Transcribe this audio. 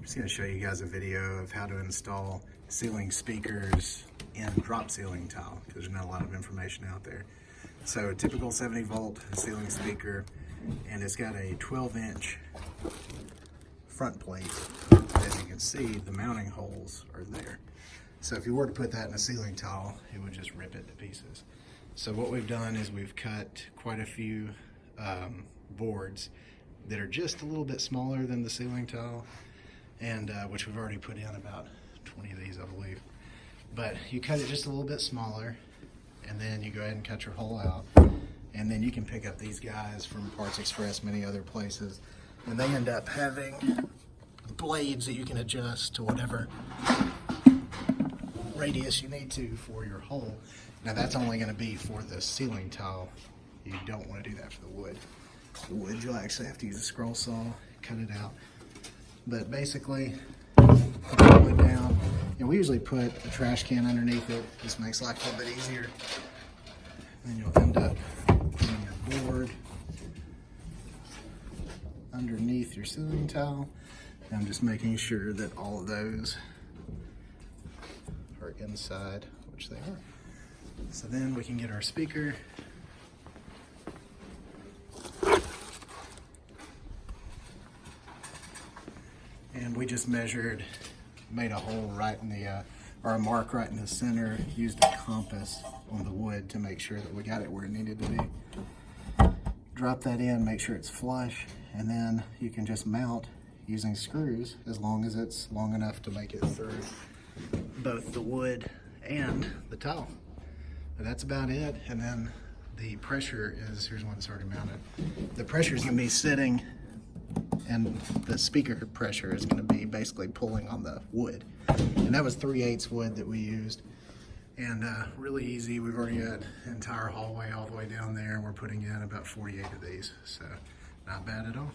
just going to show you guys a video of how to install ceiling speakers in drop ceiling tile, because there's not a lot of information out there. So a typical 70 volt ceiling speaker, and it's got a 12-inch front plate. As you can see, the mounting holes are there. So if you were to put that in a ceiling tile, it would just rip it to pieces. So what we've done is we've cut quite a few boards that are just a little bit smaller than the ceiling tile, and which we've already put in about 20 of these, I believe. But you cut it just a little bit smaller, and then you go ahead and cut your hole out, and then you can pick up these guys from Parts Express, many other places, and they end up having blades that you can adjust to whatever radius you need to for your hole. Now that's only going to be for the ceiling tile. You don't want to do that for the wood. The wood, you'll actually have to use a scroll saw, cut it out. But basically, put the wood down, and we usually put a trash can underneath it. This makes life a little bit easier. And then you'll end up putting your board underneath your ceiling tile. And I'm just making sure that all of those are inside, which they are. So then we can get our speaker. And we just measured, made a hole right in the, or a mark right in the center, used a compass on the wood to make sure that we got it where it needed to be. Drop that in, make sure it's flush, and then you can just mount using screws as long as it's long enough to make it through both the wood and the tile. But that's about it. And then the pressure is, here's one that's already mounted. The pressure is going to be sitting, and the speaker pressure is going to be basically pulling on the wood. And that was 3/8 wood that we used. And really easy. We've already got an entire hallway all the way down there, and we're putting in about 48 of these. So not bad at all.